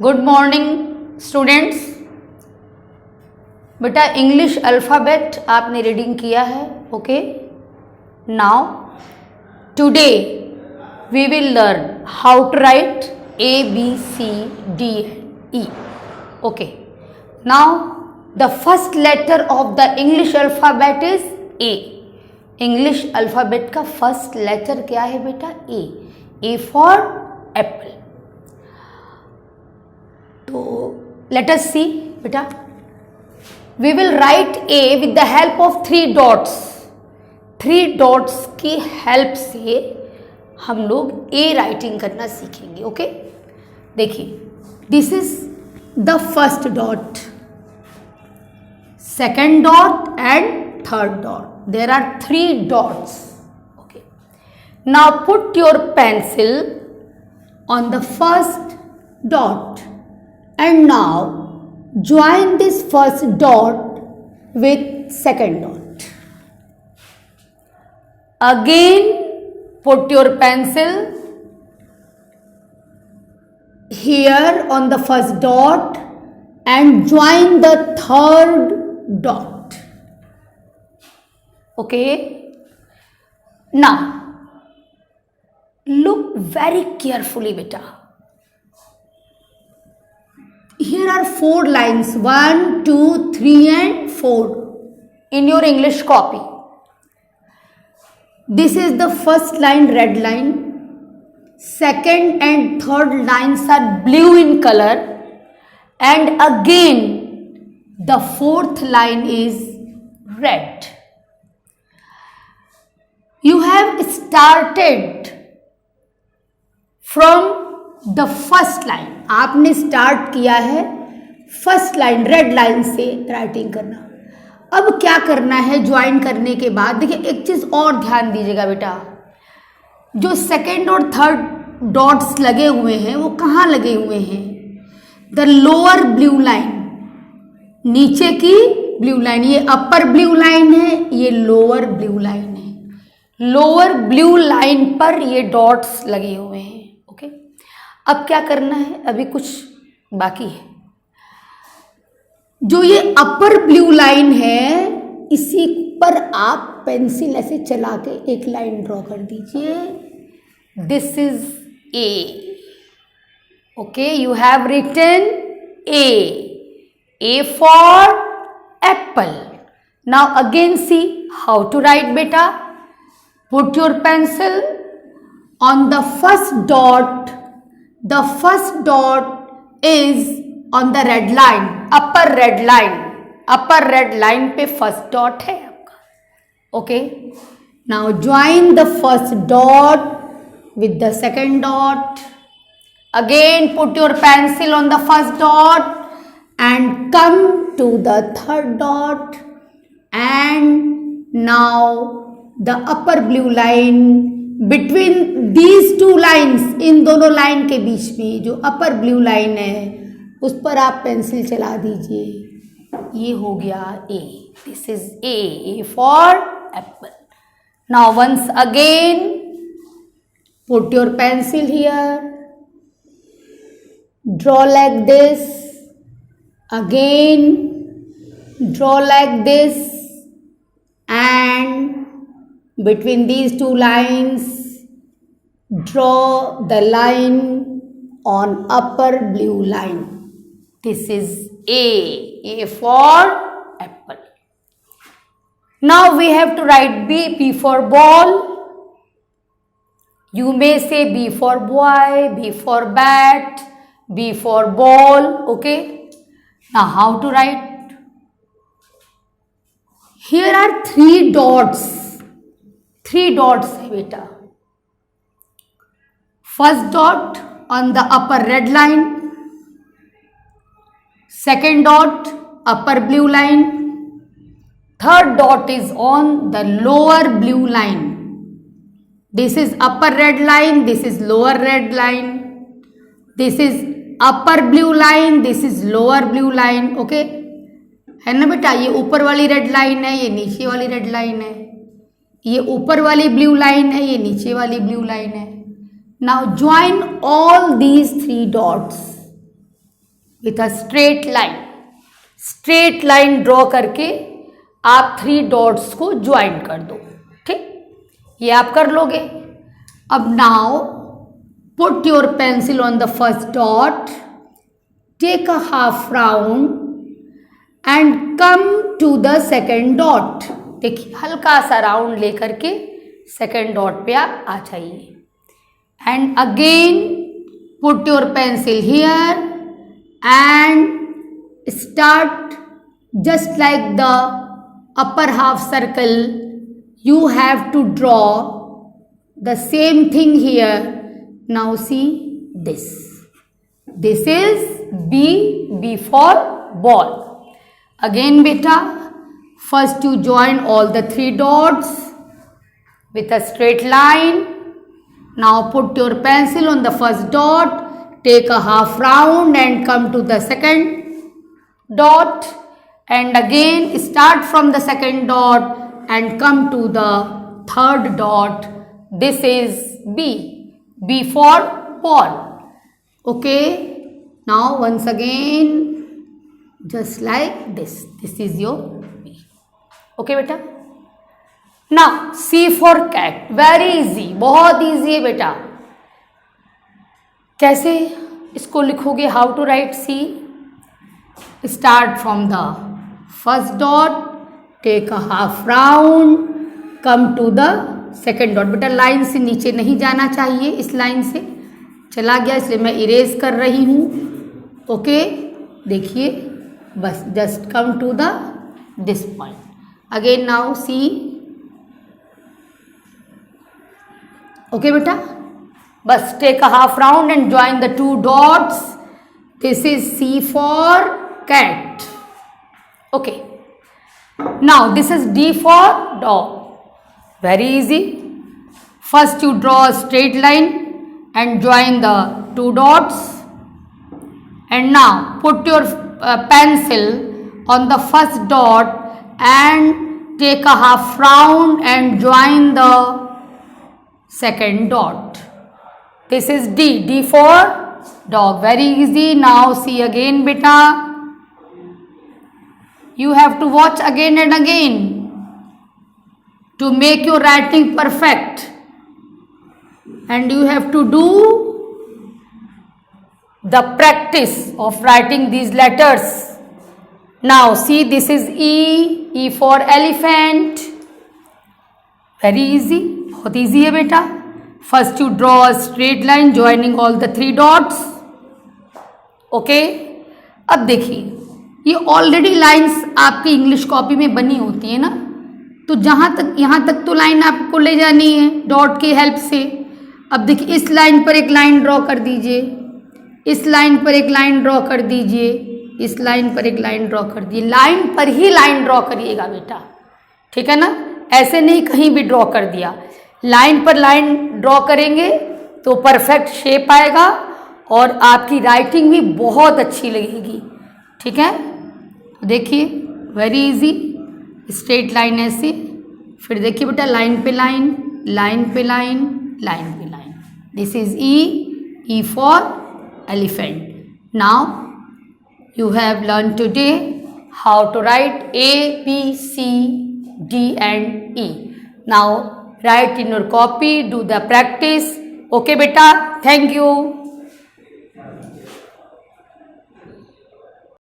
Good morning students. बेटा English alphabet आपने reading किया है, okay. Now today we will learn how to write ABCDE, okay. Now the first letter of the English alphabet is A। English alphabet का first letter क्या है बेटा? A for apple. तो let us see बेटा, we will write A with the help of 3 dots. 3 dots की help से हम लोग A राइटिंग करना सीखेंगे, ओके। देखिए, this is the first dot, second dot and third dot. There are 3 dots, okay. Now put your pencil on the first dot and now join this first dot with second dot. Again put your pencil here on the first dot and join the third dot, okay. Now look very carefully beta. Here are 4 lines, 1, 2, 3 and 4 in your English copy. This is the first line, red line. Second and third lines are blue in color. And again the fourth line is red. You have started from the first line. आपने start किया है first line red line से writing करना। अब क्या करना है join करने के बाद? देखिए, एक चीज और ध्यान दीजिएगा बेटा, जो सेकेंड और थर्ड डॉट्स लगे हुए हैं वो कहाँ लगे हुए हैं? द लोअर ब्लू लाइन, नीचे की ब्लू लाइन। ये अपर ब्लू लाइन है, ये लोअर ब्लू लाइन है। लोअर ब्लू लाइन पर ये डॉट्स लगे हुए हैं, ओके। अब क्या करना है? अभी कुछ बाकी है। जो ये अपर ब्लू लाइन है, इसी पर आप पेंसिल ऐसे चला के एक लाइन ड्रॉ कर दीजिए। This is A, okay. You have written A for apple. Now again see how to write बेटा। Put your pencil on the first dot. The first dot is on the red line, upper red line. Upper red line पे first dot है आपका, okay. Now join the first dot with the second dot. Again put your pencil on the first dot and come to the third dot. And now the upper blue line between these 2 lines, इन दोनों line के बीच में जो अपर blue line है उस पर आप pencil चला दीजिए। ये हो गया A। This is A for apple. Now once again put your pencil here, draw like this, again draw like this, and between these 2 lines draw the line on upper blue line. This is A for apple. Now we have to write B for ball. You may say B for boy, B for bat, B for ball, okay. Now how to write? Here are 3 dots. 3 dots है बेटा। First dot on the upper red line, second dot upper blue line, third dot is on the lower blue line. This is upper red line, this is lower red line, this is upper blue line, this is lower blue line, okay है ना बेटा। ये ऊपर वाली red line है, ये नीचे वाली रेड लाइन है। ये ऊपर वाली ब्लू लाइन है, ये नीचे वाली ब्लू लाइन है। Now join all these 3 dots with a straight line. Straight line draw करके आप 3 डॉट्स को ज्वाइन कर दो। ठीक, ये आप कर लोगे। अब now put your pencil on the first dot, take a half round and come to the second dot. देखिए हल्का सा राउंड लेकर के सेकेंड डॉट पे आप आ जाइए। And again put your pencil here and start just like the upper half circle. You have to draw the same thing here. Now see this. This is B for ball. Again beta, first you join all the 3 dots with a straight line. Now put your pencil on the first dot, take a half round and come to the second dot, and again start from the second dot and come to the third dot. This is B for ball. Okay, now once again just like this. This is your B. Okay beta. Now C for cat. Very easy, बहुत easy है बेटा। कैसे इसको लिखोगे? How to write C? Start from the first dot, take a half round, come to the second dot. बेटा line से नीचे नहीं जाना चाहिए, इस लाइन से चला गया इसलिए मैं इरेज कर रही हूँ। ओके, देखिए बस just come to the this point. Again now see. Okay बेटा, बस take a half round and join the 2 dots. This is C for cat. Okay, now this is D for dog. Very easy. First you draw a straight line and join the 2 dots, and now put your pencil on the first dot and take a half round and join the second dot. This is D for dog. Very easy. Now see again beta. You have to watch again and again to make your writing perfect, and you have to do the practice of writing these letters. Now see, this is E for elephant. Very easy, बहुत easy है बेटा। First you draw a straight line joining all the 3 dots. Okay, अब देखिए ये already lines आपकी English copy में बनी होती है ना, तो जहाँ तक यहाँ तक तो लाइन आपको ले जानी है डॉट की हेल्प से। अब देखिए इस लाइन पर एक लाइन ड्रॉ कर दीजिए, इस लाइन पर एक लाइन ड्रॉ कर दीजिए, इस लाइन पर एक लाइन ड्रॉ कर दीजिए। लाइन पर ही लाइन ड्रॉ करिएगा बेटा, ठीक है ना, ऐसे नहीं कहीं भी ड्रॉ कर दिया। लाइन पर लाइन ड्रॉ करेंगे तो परफेक्ट शेप आएगा और आपकी राइटिंग भी बहुत अच्छी लगेगी। ठीक है, देखिए वेरी इजी, स्ट्रेट लाइन ऐसे, फिर देखिए बेटा लाइन पे लाइन, लाइन पे लाइन, लाइन पे line. This is E for elephant. Now you have learned today how to write A, B, C, D and E. Now write in your copy, do the practice. Okay beta, thank you.